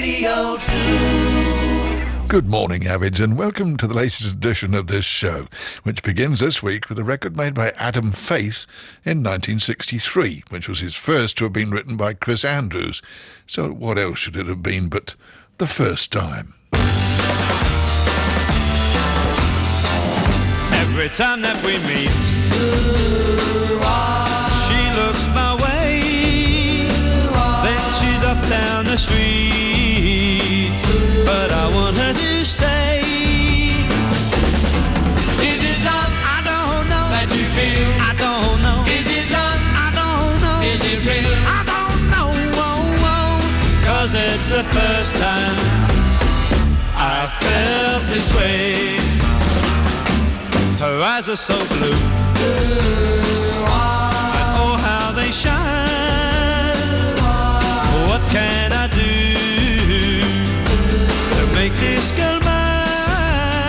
Radio 2. Good morning, Avids, and welcome to the latest edition of this show, which begins this week with a record made by Adam Faith in 1963, which was his first to have been written by Chris Andrews. So what else should it have been but the first time? Every time that we meet, she looks my way, then she's up down the street, but I want her to stay. Is it love? I don't know That you feel? I don't know. Is it love? I don't know. Is it real? I don't know, cause it's the first time I felt this way. Her eyes are so blue, and oh how they shine. What can I do to make this girl mine?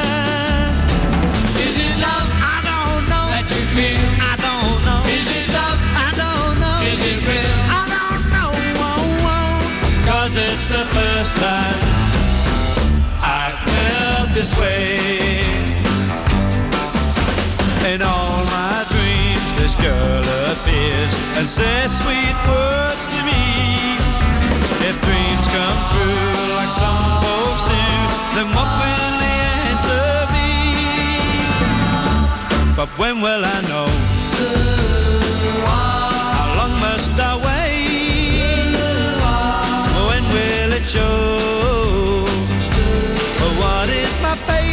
Is it love? I don't know That you feel? I don't know. Is it love? I don't know. Is it real? I don't know, cause it's the first time I felt this way. In all my dreams, this girl appears and says sweet words to me. If dreams come true like some folks do, then what will the answer be? But when will I know? How long must I wait? When will it show? What is my fate?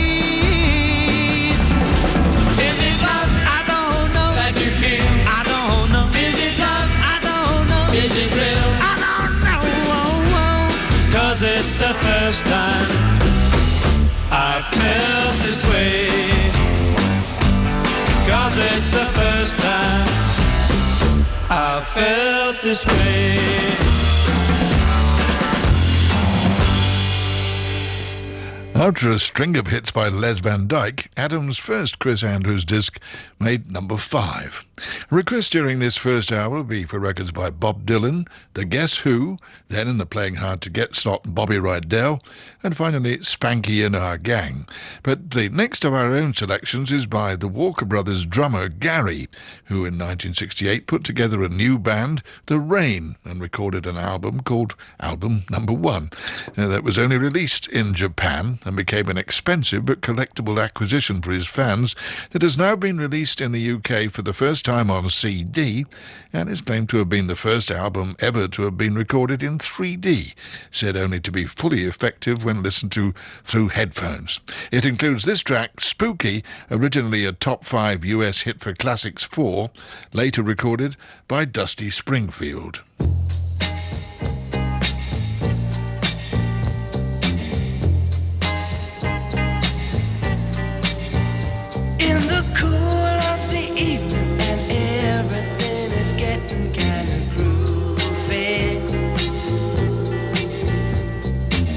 It's the first time I felt this way. Cause it's the first time I felt this way. After a string of hits by Les Van Dyke, Adam's first Chris Andrews disc made number 5. Requests during this first hour will be for records by Bob Dylan, The Guess Who, then in the Playing Hard to Get slot Bobby Rydell, and finally Spanky and Our Gang. But the next of our own selections is by the Walker Brothers drummer Gary, who in 1968 put together a new band, The Rain, and recorded an album called Album Number 1. That was only released in Japan and became an expensive but collectible acquisition for his fans that has now been released in the UK for the first time on CD and is claimed to have been the first album ever to have been recorded in 3D, said only to be fully effective when listened to through headphones. It includes this track, Spooky, originally a top 5 US hit for Classics 4, later recorded by Dusty Springfield. In the cool of the evening and everything is getting kind of groovy,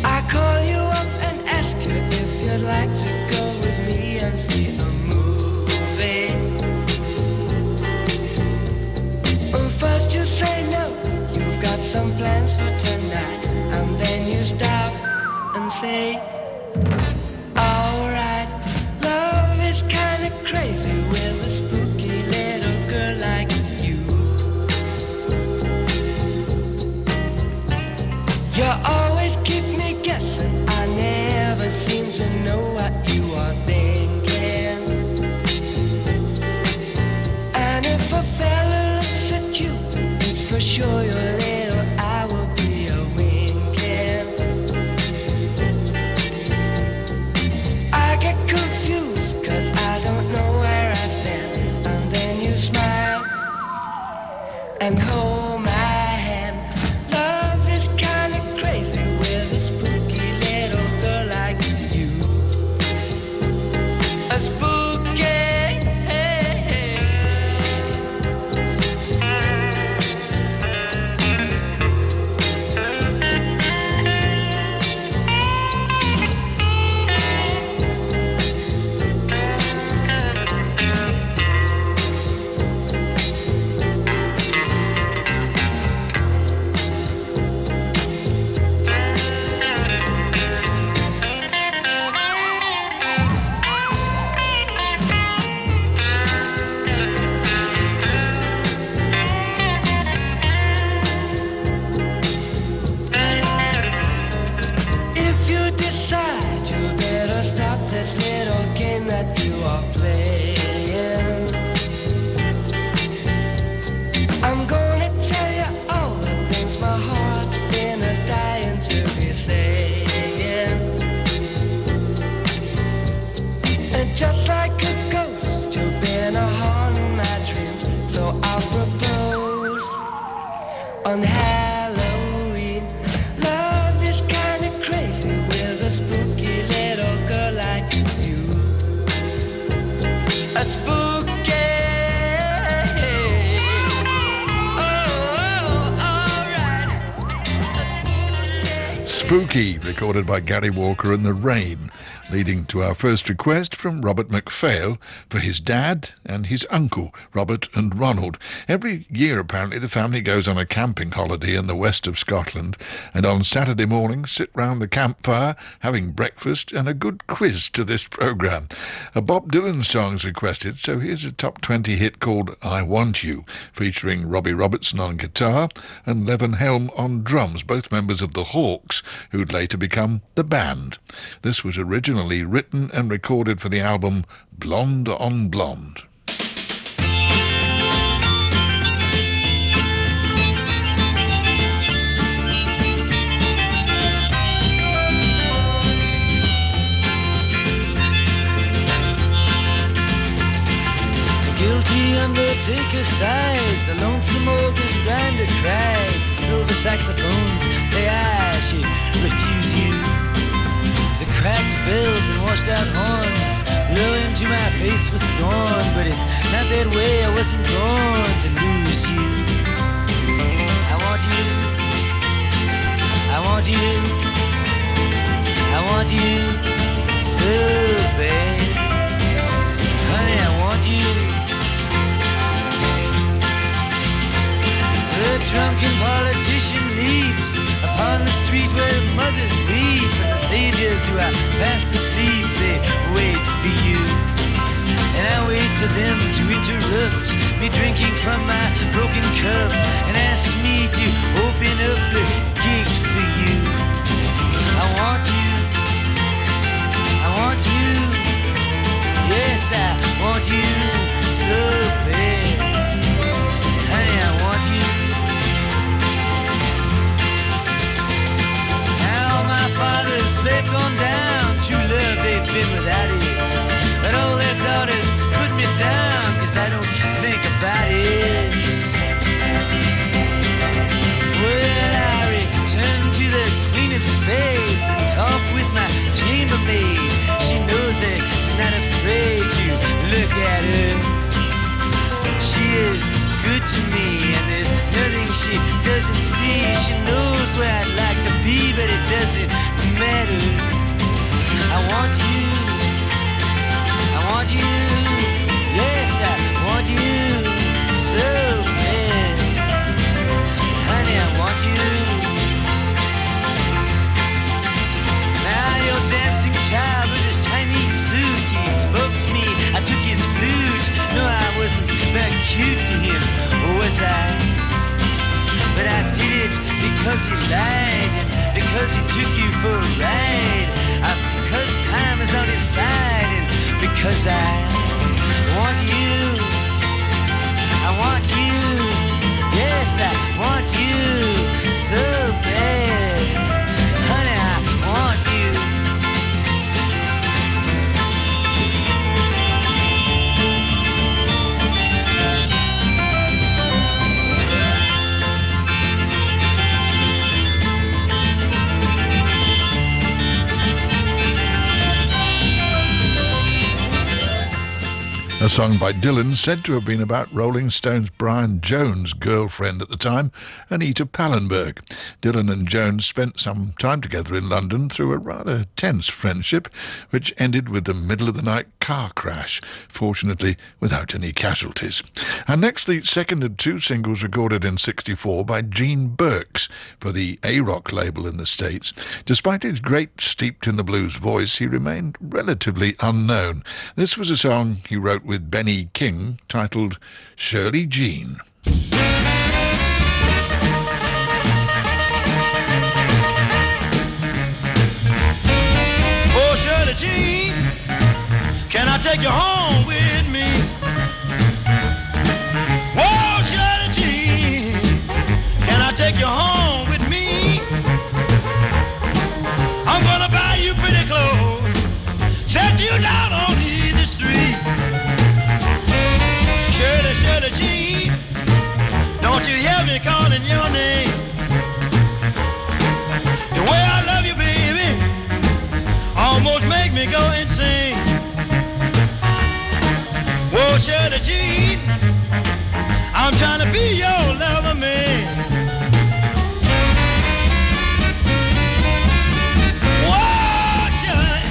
I call you up and ask you if you'd like to go with me and see a movie. First you say no, you've got a spooky. Oh, all right. Spooky, recorded by Gary Walker and the Rain, leading to our first request from Robert MacPhail for his dad and his uncle, Robert and Ronald. Every year, apparently, the family goes on a camping holiday in the west of Scotland, and on Saturday mornings sit round the campfire, having breakfast and a good quiz to this programme. A Bob Dylan song's requested, so here's a top 20 hit called I Want You, featuring Robbie Robertson on guitar and Levin Helm on drums, both members of the Hawks, who'd later become the Band. This was originally written and recorded for the album Blonde on Blonde. Guilty undertaker sighs, the lonesome organ grinder cries, the silver saxophones say I should refuse you. The cracked bells and washed out horns blow into my face with scorn, but it's not that way, I wasn't born to lose you. I want you, I want you, I want you so bad. Honey, I want you. The drunken politician leaps upon the street where mothers weep, and the saviors who are fast asleep, they wait for you. And I wait for them to interrupt me drinking from my broken cup and ask me to open up the gate for you. I want you, I want you, yes I want you so bad. Honey, I want you. Fathers, they've gone down, true love, they've been without it. But all their daughters put me down, cause I don't think about it. Well, I return to the Queen of Spades and talk with my chambermaid. She knows that she's not afraid to look at her. She is good to me, and there's nothing she doesn't see. She knows where I'd like to be, but it doesn't matter. I want you, I want you, yes I want you so bad. Honey, I want you. Now your dancing child with his Chinese suit, he spoke to me, I took his flute. No, I wasn't very cute to him, was I? But I did it because he lied, and because he took you for a ride, because time is on his side, and because I want you, I want you, yes I want you so bad. Honey, I want you. A song by Dylan said to have been about Rolling Stones' Brian Jones' girlfriend at the time, Anita Pallenberg. Dylan and Jones spent some time together in London through a rather tense friendship, which ended with the middle-of-the-night car crash, fortunately without any casualties. And next, the second of two singles recorded in '64 by Gene Burks for the A-Rock label in the States. Despite his great steeped-in-the-blues voice, he remained relatively unknown. This was a song he wrote with Benny King, titled Shirley Jean. Oh, Shirley Jean, can I take you home with me? Oh, Shirley Jean, can I take you home with me? I'm gonna buy you pretty clothes, set you down on the street. Shirley Jean, don't you hear me calling your name? The way I love you, baby, almost make me go insane. Shirley Jean, I'm trying to be your lover, man. Whoa, Shirley.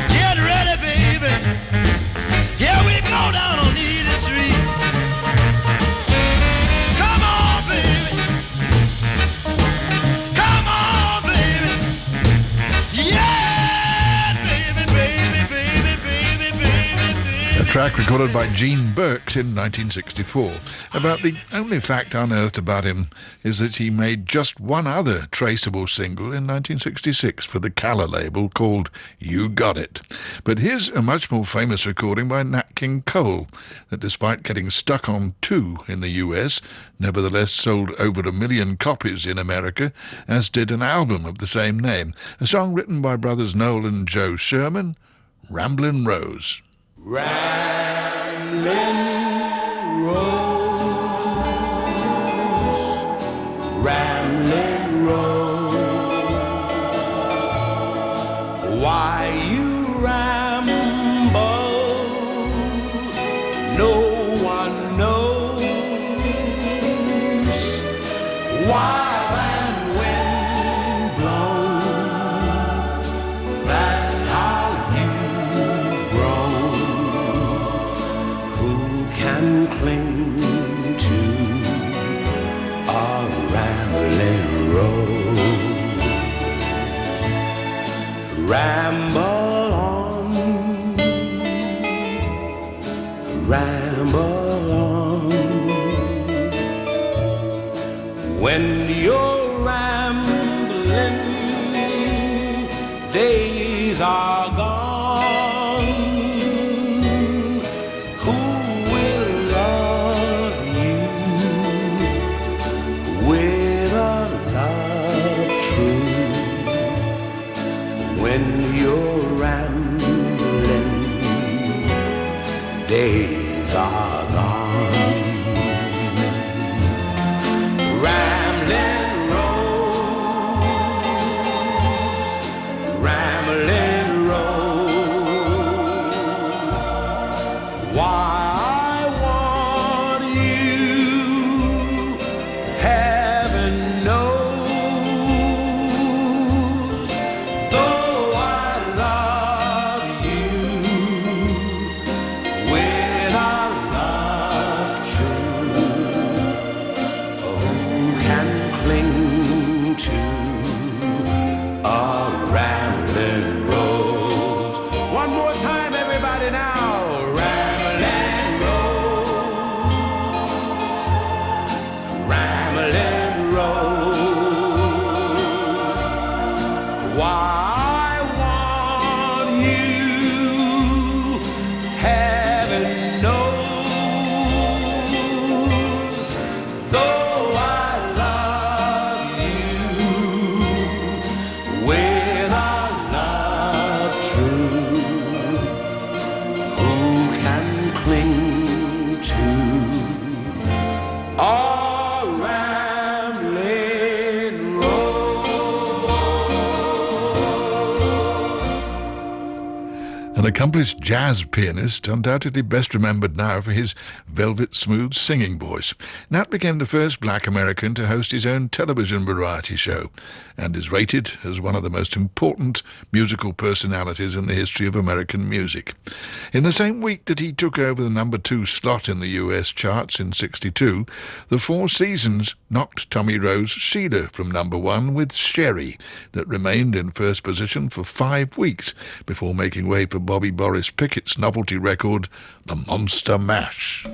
Get ready, baby. Here we go down on Edith Street. Come on, baby. Come on, baby. Yeah, baby, baby, baby, baby, baby, baby. A track recorded by Gene Burks in 1964. About the only fact unearthed about him is that he made just one other traceable single in 1966 for the Calla label called You Got It. But here's a much more famous recording by Nat King Cole that, despite getting stuck on 2 in the US, nevertheless sold over 1 million copies in America, as did an album of the same name, a song written by brothers Noel and Joe Sherman, Ramblin' Rose. Ramblin' Rose, Ramblin' Rose, why you ramble, no one knows. While and wind blown, that's how you've grown. Who can cling to a rambling rose? Ramble on, ramble on. When you're rambling, days are gone. Who will love you with a love true? When you're rambling, days are gone. Ramblin' Rose, Ramblin' Rose, why I want you, heaven knows. Though I love you with a love true, who can cling to a rambling rose? One more time, everybody now. Rambling rose, rambling rose, why I want you, heaven knows. Though I love accomplished jazz pianist, undoubtedly best remembered now for his velvet smooth singing voice. Nat became the first black American to host his own television variety show and is rated as one of the most important musical personalities in the history of American music. In the same week that he took over the number 2 slot in the US charts in '62, the Four Seasons knocked Tommy Roe's Sheila from number 1 with Sherry, that remained in first position for 5 weeks before making way for Bobby Boris Pickett's novelty record, The Monster Mash.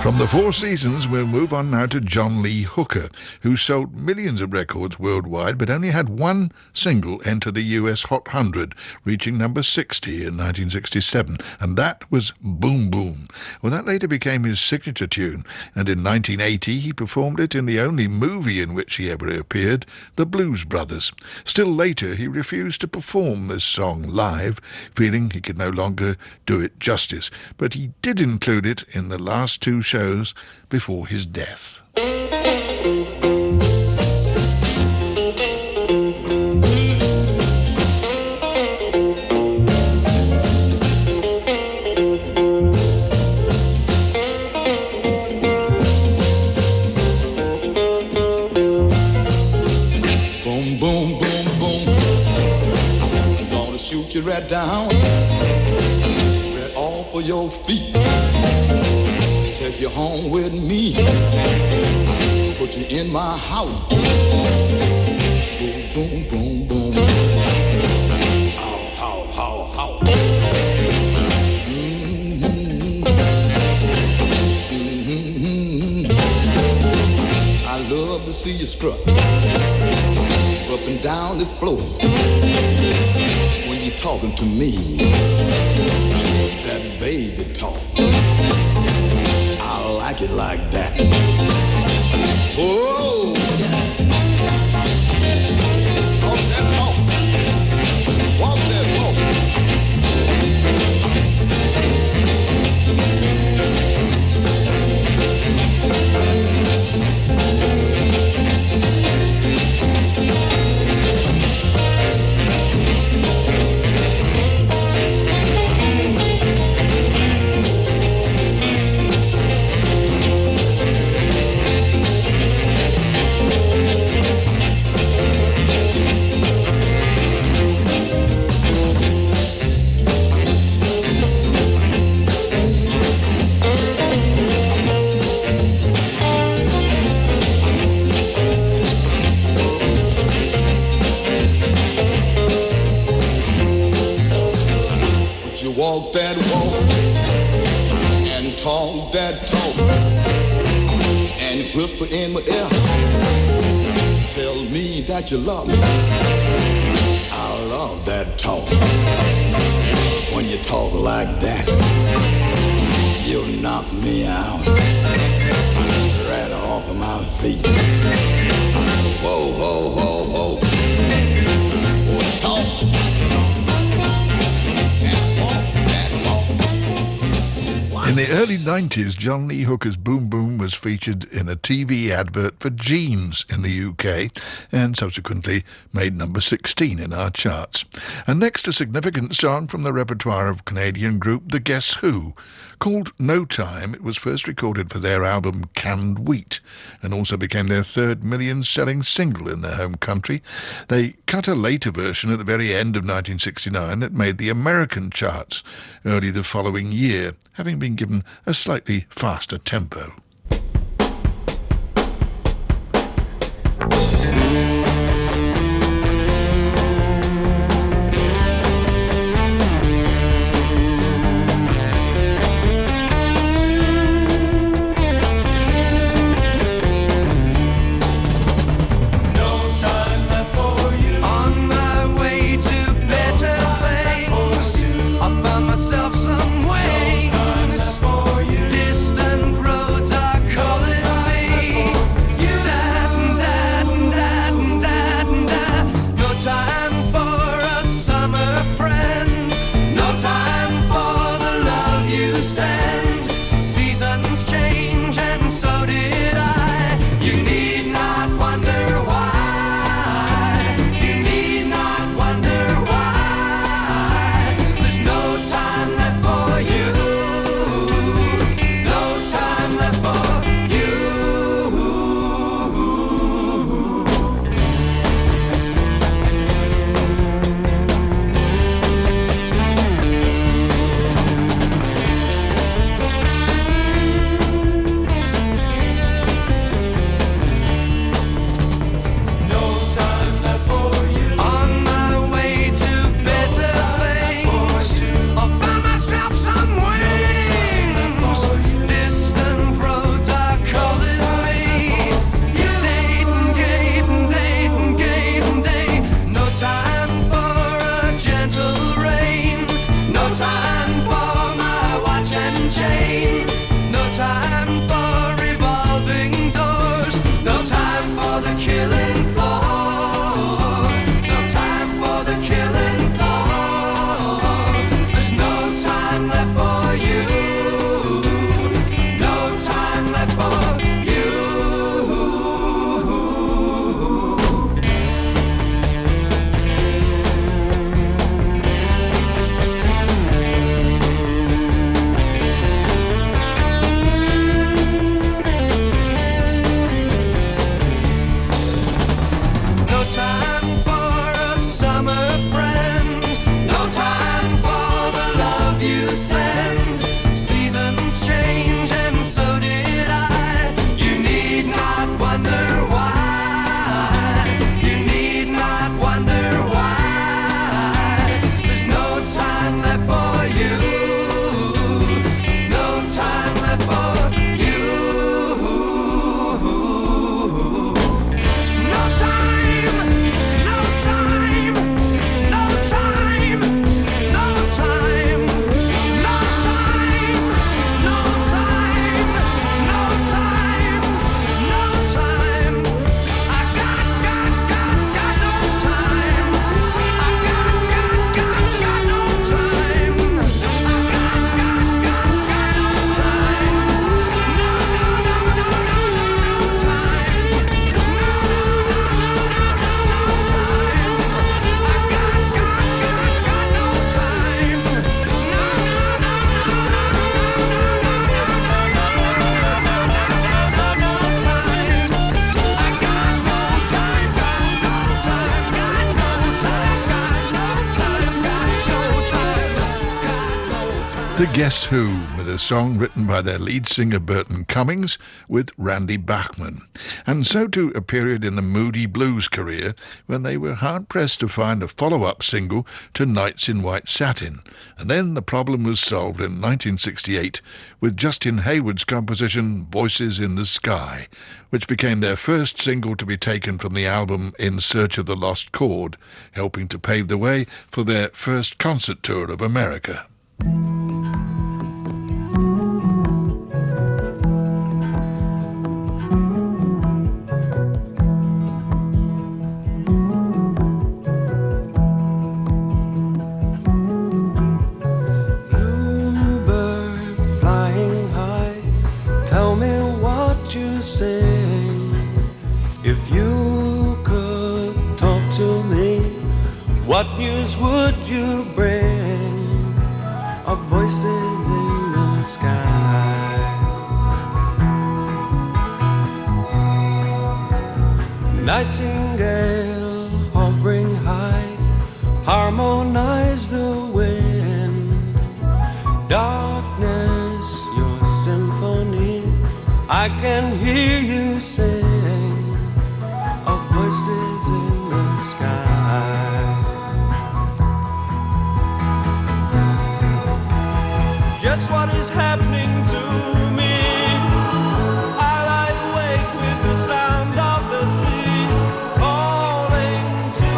From the Four Seasons, we'll move on now to John Lee Hooker, who sold millions of records worldwide but only had one single enter the US Hot 100, reaching number 60 in 1967, and that was Boom Boom. Well, that later became his signature tune, and in 1980 he performed it in the only movie in which he ever appeared, The Blues Brothers. Still later, he refused to perform this song live, feeling he could no longer do it justice, but he did include it in the last 2 shows before his death. Boom, boom, boom, boom. Gonna shoot you right down, right off of your feet. Take you home with me, put you in my house. Boom, boom, boom, boom. How, how, how, how. I love to see you strut up and down the floor when you're talking to me. That baby talk, I like it like that. Oh, yeah. Talk that talk. Walk that walk. walk that walk and talk that talk and whisper in my ear, tell me that you love me. I love that talk. When you talk like that, you knock me out right off of my feet. Whoa, whoa, whoa, whoa. Oh, talk and walk that walk. In the early 90s, John Lee Hooker's Boom Boom was featured in a TV advert for jeans in the UK and subsequently made number 16 in our charts. And next, a significant song from the repertoire of Canadian group The Guess Who. Called No Time, it was first recorded for their album Canned Wheat and also became their third million-selling single in their home country. They cut a later version at the very end of 1969 that made the American charts early the following year, having been given a slightly faster tempo. The Guess Who, with a song written by their lead singer Burton Cummings with Randy Bachman. And so to a period in the Moody Blues career when they were hard-pressed to find a follow-up single to Nights in White Satin. And then the problem was solved in 1968 with Justin Hayward's composition Voices in the Sky, which became their first single to be taken from the album In Search of the Lost Chord, helping to pave the way for their first concert tour of America. If you could talk to me, what news would you bring of voices in the sky? Nightingale hovering high, harmonize the wind. Darkness, your symphony, I can hear you sing of voices in the sky. Just what is happening to me? I lie awake with the sound of the sea calling to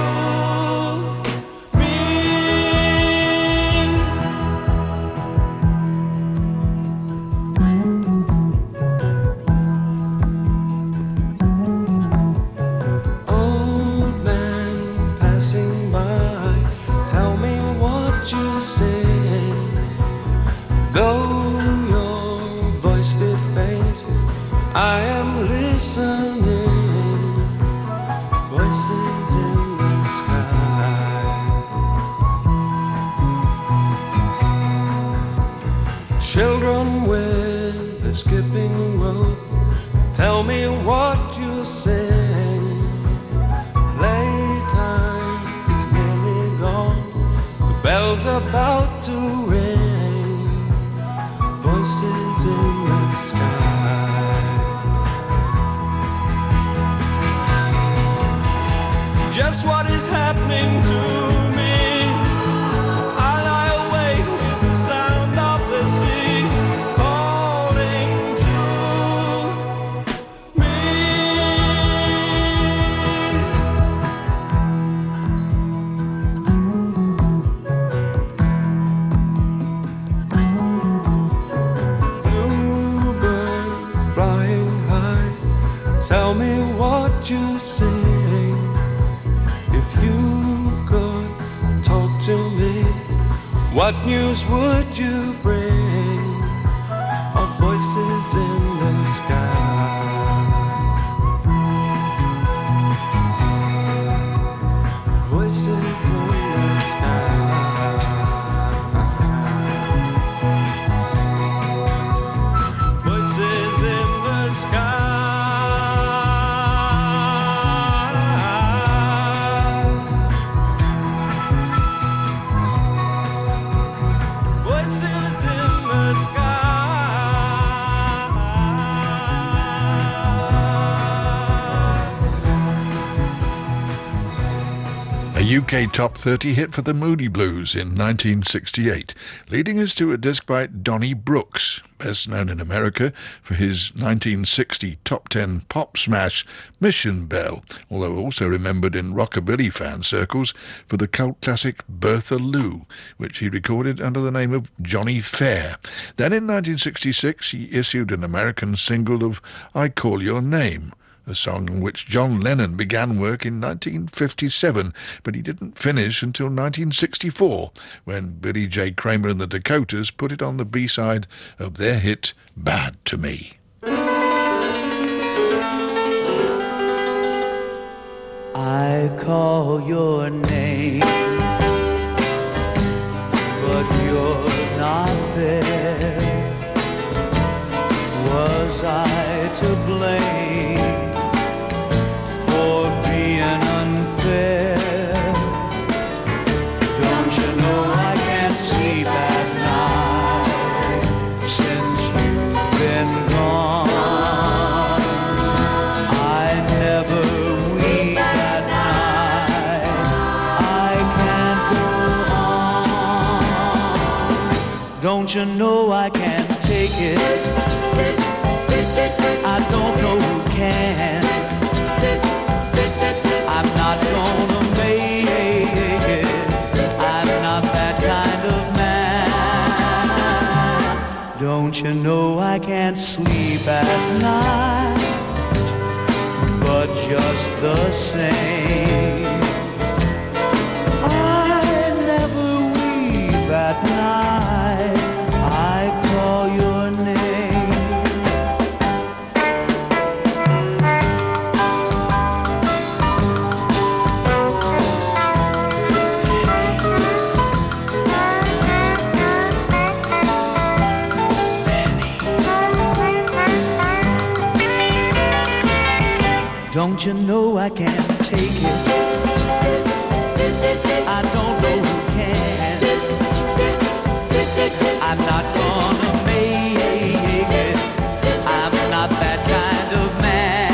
me. Old man passing by, tell me what you sing. Though your voice be faint, I am listening. Voices in the sky. Children with a skipping rope, tell me what you sing. Playtime is nearly gone, the bell's about to ring. Voices in the sky. Just what is happening to me? I lie awake with the sound of the sea calling to Bluebird flying high, tell me what you sing. If you could talk to me, what news would you bring of voices in the sky? Voices in the sky. Voices in the sky. Voices in the sky. A UK top 30 hit for the Moody Blues in 1968, leading us to a disc by Donnie Brooks, best known in America for his 1960 top 10 pop smash Mission Bell, although also remembered in rockabilly fan circles for the cult classic Bertha Lou, which he recorded under the name of Johnny Fair. Then in 1966 he issued an American single of I Call Your Name, a song on which John Lennon began work in 1957, but he didn't finish until 1964, when Billy J. Kramer and the Dakotas put it on the B-side of their hit Bad to Me. I call your name, but you're not there. Was I to blame for being unfair? Don't you know I can't sleep at night? Don't you know I can't take it? I don't know who can. I'm not gonna make it. I'm not that kind of man. Don't you know I can't sleep at night? But just the same, I never weep at night. I call your name. Don't you know I can't take it? I don't know who can. I'm not gonna make it. I'm not that kind of man.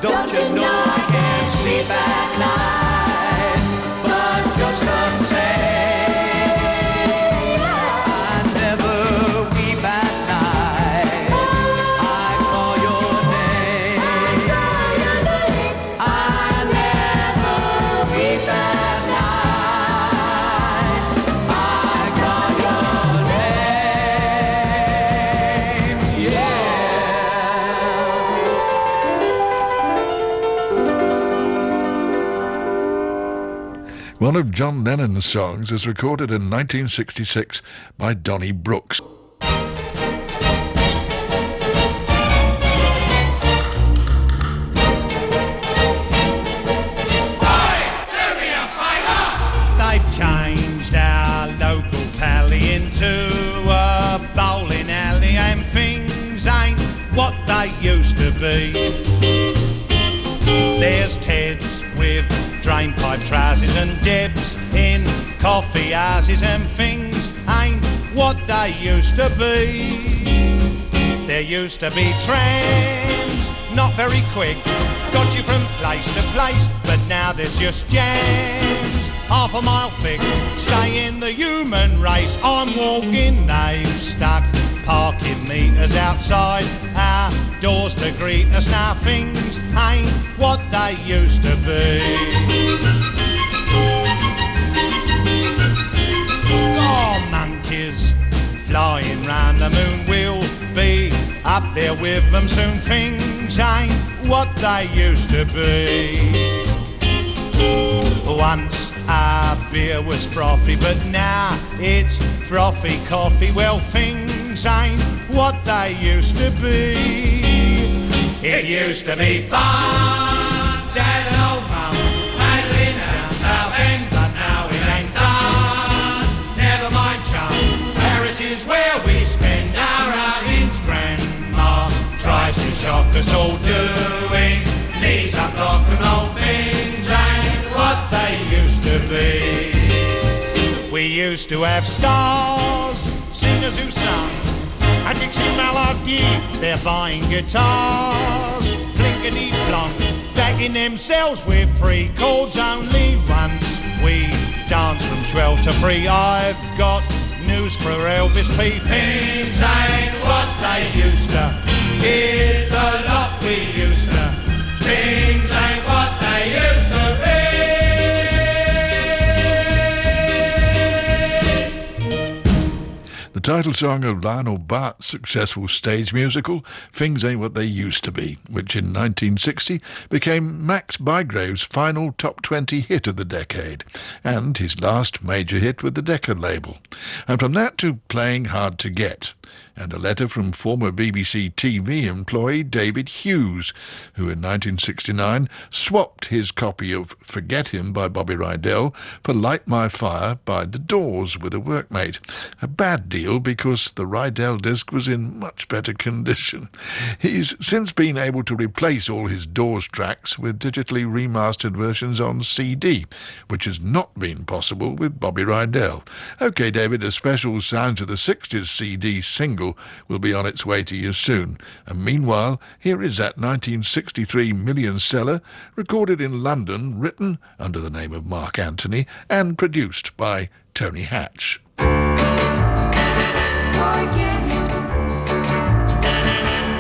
Don't you know I can't sleep at night? But just the same, I never weep at night. I call your name. I never weep at night. I call your name. Yeah. One of John Lennon's songs is recorded in 1966 by Donnie Brooks. They've changed our local pally into a bowling alley, and things ain't what they used to be. There's Teds with drainpipe trousers and Debs in coffee houses, and things ain't what they used to be. There used to be trams, not very quick, got you from place to place, but now there's just jams, half a mile thick, stay in the human race. I'm walking, they've stuck parking meters outside our doors to greet us. Now things ain't what they used to be. Oh, monkeys flying round the moon, we'll be up there with them soon. Things ain't what they used to be. Once our beer was frothy, but now it's frothy coffee. Well, things ain't what they used to be. It used to be fun, Dad and old Mum paddling down Southend, but now it ain't fun. Never mind, chum, Paris is where we spend our outings. Grandma tries to shock us all, doing knees up rock and roll. Things ain't what they used to be. We used to have stars, singers who sung a Dixie melody. They're buying guitars, plinkety-plonk, backing themselves with 3 chords only. Once we danced from 12 to 3. I've got news for Elvis P. Things ain't what they used to. Hit the lot we used to. Things ain't what they used to be. The title song of Lionel Bart's successful stage musical, Things Ain't What They Used to Be, which in 1960 became Max Bygrave's final top 20 hit of the decade, and his last major hit with the Decca label. And from that to Playing Hard to Get, and a letter from former BBC TV employee David Hughes, who in 1969 swapped his copy of Forget Him by Bobby Rydell for Light My Fire by The Doors with a workmate. A bad deal, single because the Rydell disc was in much better condition. He's since been able to replace all his Doors tracks with digitally remastered versions on CD, which has not been possible with Bobby Rydell. OK, David, a special Sounds of the 60s CD single will be on its way to you soon. And meanwhile, here is that 1963 million seller, recorded in London, written under the name of Mark Anthony and produced by Tony Hatch. Forget him.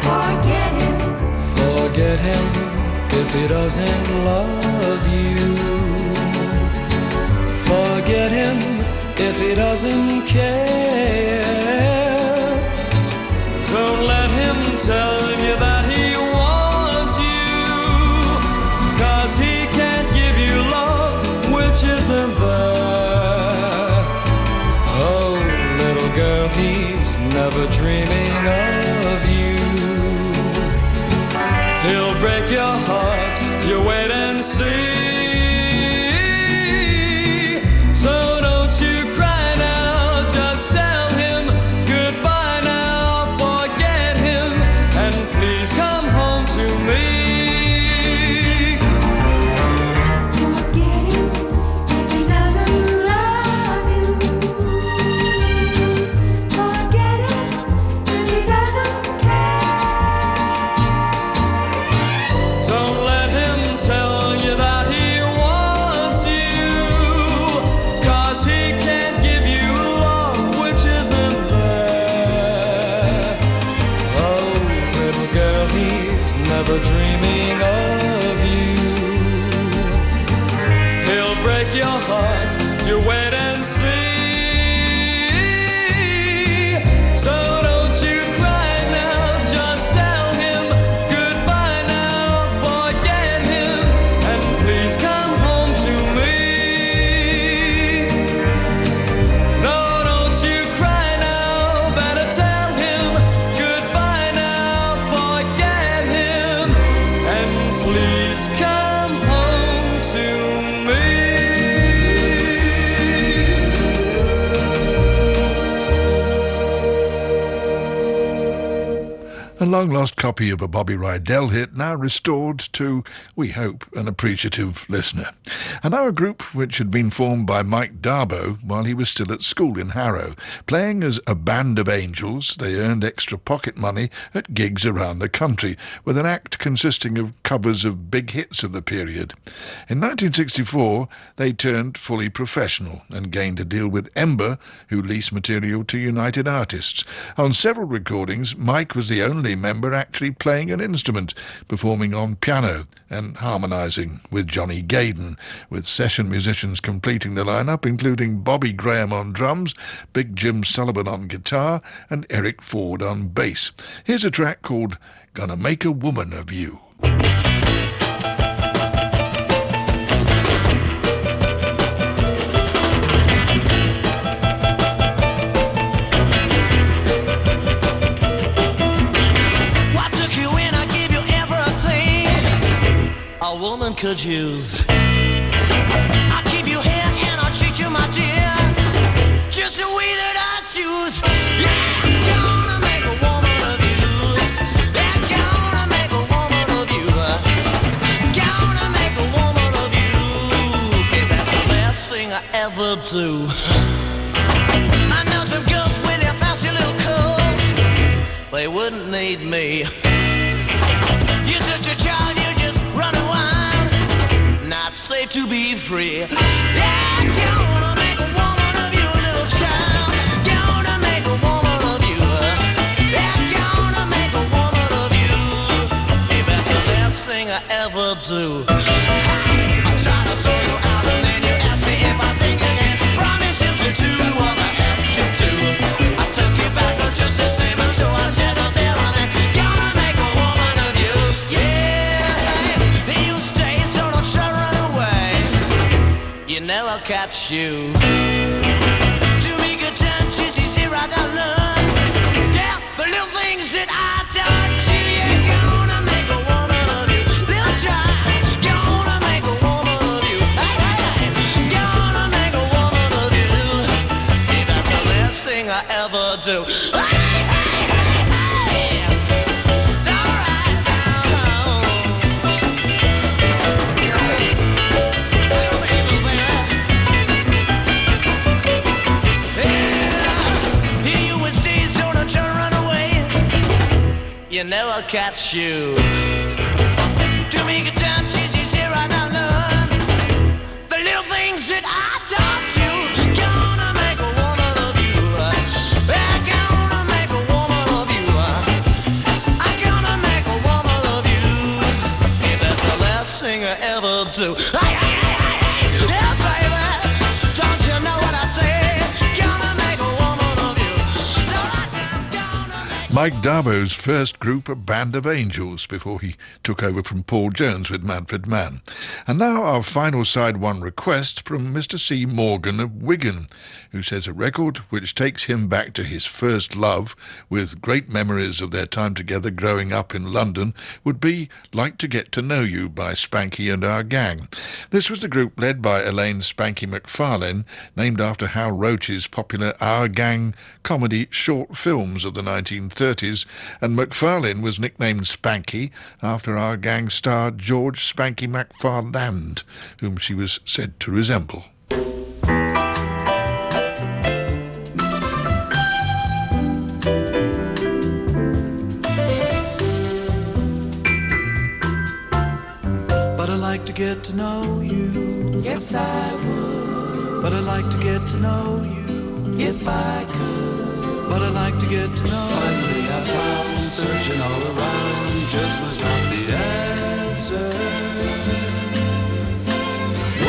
Forget him. Forget him if he doesn't love you. Forget him if he doesn't care. Don't let him tell you that he wants you, 'cause he can't give you love which isn't there. Oh, little girl, he's never dreaming of you. He'll break your heart, you wait and see. So don't you cry now, just tell him goodbye now. Forget him and please come home to me. Forget him if he doesn't love you. Forget him if he doesn't care. Don't let him tell you that he wants you, 'cause he can't give you love which isn't there. Oh, little girl, he's never dreaming of you. He'll break your heart, you wait and see. So don't you cry now, just tell him goodbye now. Forget him and please come home to me. No, don't you cry now, better tell him goodbye now. Forget him and please come home to me. A long-lost copy of a Bobby Rydell hit, now restored to, we hope, an appreciative listener. And our group, which had been formed by Mike Darbo while he was still at school in Harrow. Playing as a band of angels, they earned extra pocket money at gigs around the country, with an act consisting of covers of big hits of the period. In 1964, they turned fully professional and gained a deal with Ember, who leased material to United Artists. On several recordings, Mike was the only member actually playing an instrument, performing on piano and harmonising with Johnny Gaydon, with session musicians completing the lineup, including Bobby Graham on drums, Big Jim Sullivan on guitar, and Eric Ford on bass. Here's a track called Gonna Make a Woman of You. What took you in? I give you everything a woman could use. I keep you here and I treat you, my dear, just the way that I choose. Yeah, gonna make a woman of you. Yeah, gonna make a woman of you. Gonna make a woman of you. Yeah, that's the last thing I ever do. I know some girls with their fancy little curls, they wouldn't need me. You're such a child, you just run wild, not safe to be free. Yeah, gonna make a woman of you, little child. Gonna make a woman of you. Yeah, gonna make a woman of you. If that's the last thing I ever do. I'm trying to throw you out and then you ask me if I think you can. Promise him to do what I asked you to. I took you back, but just the same, and so I said that there and then. Gonna make a woman of you. Yeah, you stay, so don't try to run away. You know I'll catch you. Do me good time, juicy, see right down learn. Yeah, the little things that I taught you. Yeah, gonna make a woman of you. Little try, gonna make a woman of you. Hey, hey, hey. Gonna make a woman of you. If that's the last thing I ever do. do. Hey, hey, hey, hey. It's all right now. Hey, baby, baby. Yeah. Here you would stay, so don't you run away. You never catch you. To make a time chases here right now, learn the little things that I taught you. Gonna make a woman of you. I'm gonna make a woman of you. I'm gonna make a woman of you. Hey, that's the last thing I ever do. Hey, hey, hey, hey, hey. Yeah, baby, don't you know what I say? Gonna make a woman of you. No, I'm gonna make Mike Darbo's first group, a Band of Angels, before he took over from Paul Jones with Manfred Mann. And now our final side one request from Mr. C. Morgan of Wigan, who says a record which takes him back to his first love, with great memories of their time together growing up in London, would be Like to Get to Know You by Spanky and Our Gang. This was the group led by Elaine Spanky McFarlane, named after Hal Roach's popular Our Gang comedy short films of the 1930s, and McFarlane was nicknamed Spanky after Our Gang star George Spanky McFarland, whom she was said to resemble. But I'd like to get to know you. Yes, I would, But I'd like to get to know you. if I could. But I'd like to get to know you. Finally I found, searching all around, just was not the answer.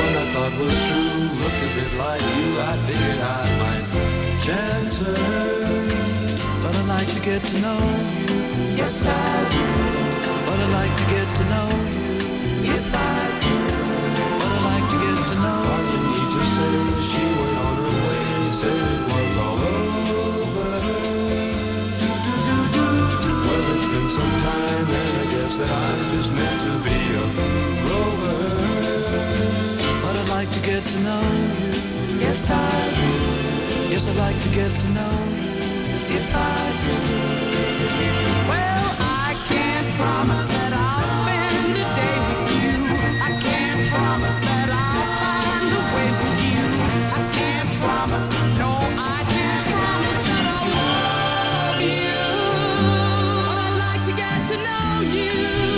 One I thought was true, looked a bit like you, I figured I might chance her. But I'd like to get to know you. Yes, I would, But I'd like to get to know you. if I could. But I'd like to get to know Hardly you. need to say, she went on her way and said it was all over. Well, it's been some time and I guess that I'm just meant to be a rover. But I'd like to get to know you. Yes, I would, Yes, I'd like to get to know you. if I could. Well, I can't promise that I'll spend a day with you. I can't promise that I'll find a way with you. I can't promise, no, I can't promise that I'll love you. But I'd like to get to know you.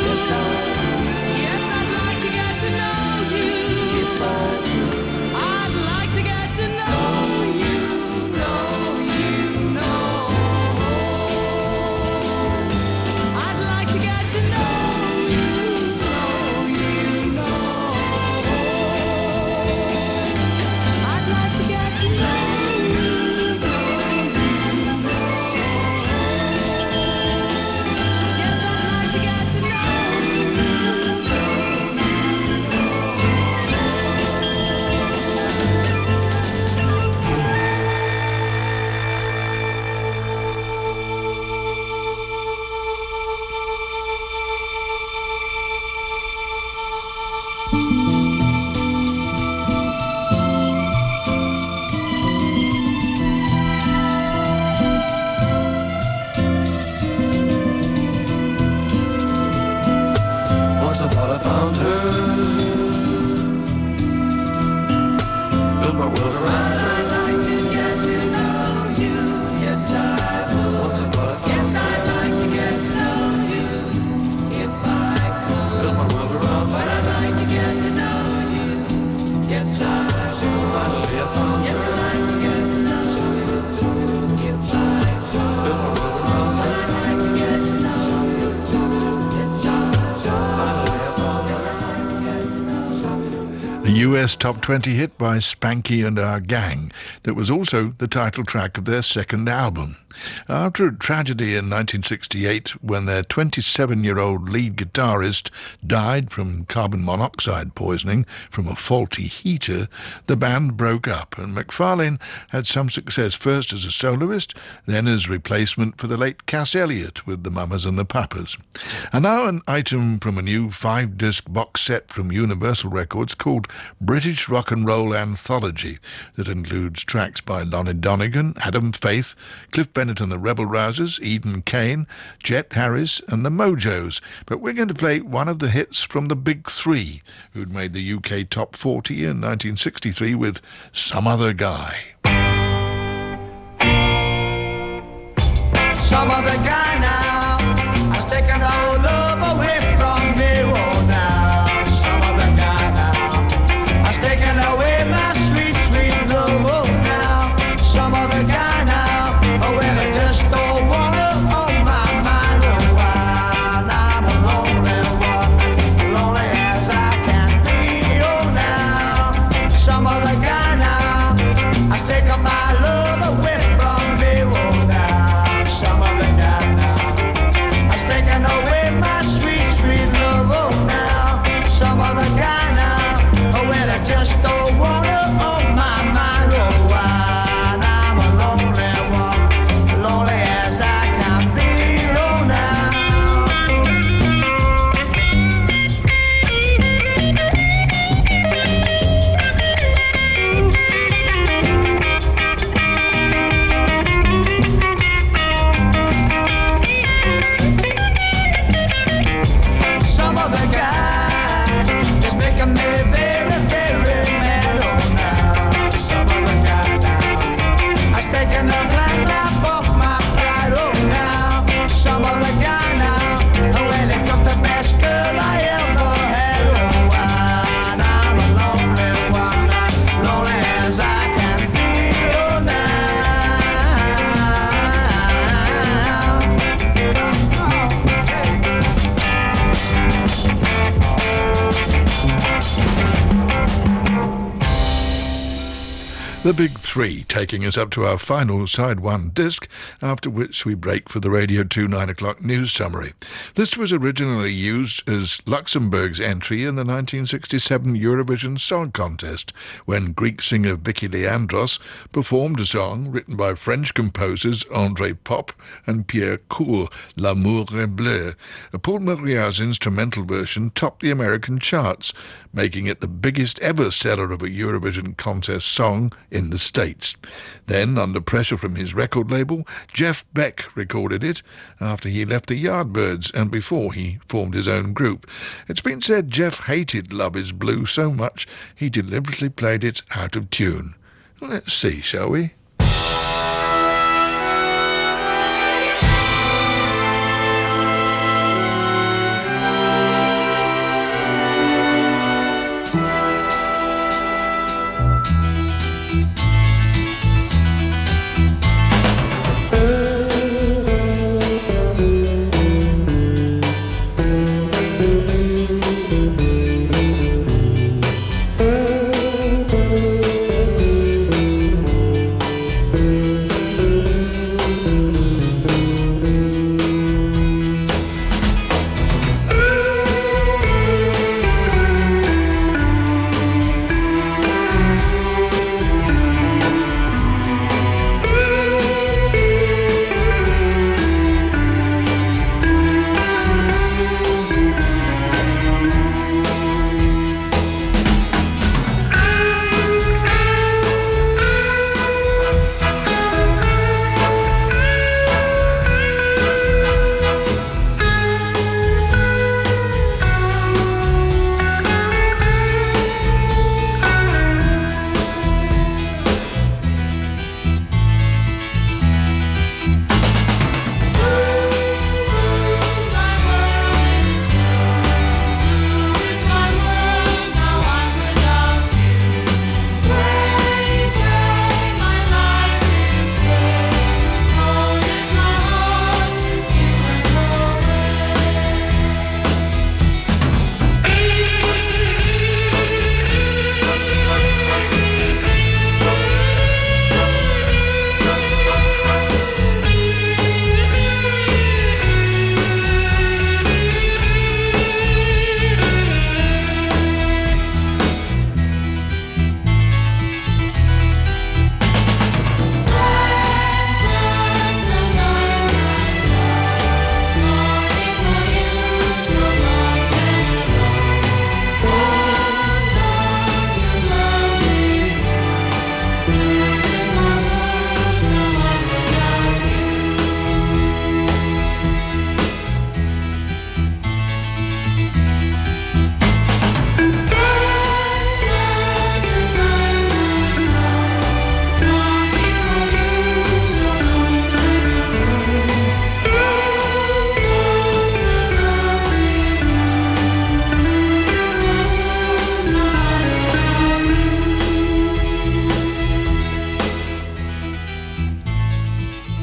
Yes, I would. Yes, I'd like to get to know you. If I could. I'd like to get to know you, I'd like to get to know you, I'd like to get to know you, Yes, I'd like to get to know you. Once I thought I found her, built my world around her. I'd like to get to know you. Yes, I would. Once I thought I found Yes, her, I'd like to get to know you. If I could. built my world around But her. I'd like to get to know you. Yes, I would. Finally I found Yes, her, I'd like to get to know you. If I could. built my world around her. But I'd like to get to know you. Yes, I would. Finally I found her. Yes, I'd like to get to know you. A US Top 20 hit by Spanky and Our Gang that was also the title track of their second album. After a tragedy in 1968 when their 27-year-old lead guitarist died from carbon monoxide poisoning from a faulty heater, the band broke up, and McFarlane had some success first as a soloist, then as replacement for the late Cass Elliot with the Mamas and the Papas. And now an item from a new 5-disc box set from Universal Records called British Rock and Roll Anthology that includes tracks by Lonnie Donegan, Adam Faith, Cliff Bennett and the Rebel Rousers, Eden Kane, Jet Harris and the Mojos. But we're going to play one of the hits from the Big Three, who'd made the UK Top 40 in 1963 with Some Other Guy. Some other guy now has taken all love away from me. Oh, now some other guy now has taken away my sweet, sweet love. Oh, now some other guy now. Oh, well, I just don't wanna on my mind. Oh, while I'm a lonely one, lonely as I can be. Oh, now some other guy now has taken my love away from me. Oh, now some other guy now has taken away my sweet, sweet love. Oh, now some other guy now. Oh, well, I just don't wanna on my mind. Oh, while I'm a lonely one, lonely as I can be. Oh, now. Some other guy is making me very, very mad. Oh, now some other guy now has taken the blind life off my pride. Oh, now some other guy now. Oh, well, he took the best girl I ever had. Oh, while I'm a lonely one, lonely as I can be. Oh, now. The Big Three, taking us up to our final Side 1 disc, after which we break for the Radio 2 9 o'clock news summary. This was originally used as Luxembourg's entry in the 1967 Eurovision Song Contest, when Greek singer Vicky Leandros performed a song written by French composers André Pop and Pierre Cour, L'amour est bleu. Paul Moriar's instrumental version topped the American charts, making it the biggest ever seller of a Eurovision contest song in the States. Then, under pressure from his record label, Jeff Beck recorded it after he left the Yardbirds and before he formed his own group. It's been said Jeff hated Love Is Blue so much he deliberately played it out of tune. Let's see, shall we?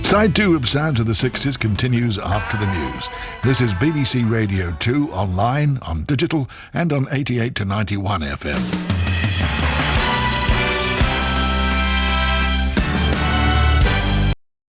Side 2 of Sounds of the 60s continues after the news. This is BBC Radio 2 online, on digital, and on 88 to 91 FM.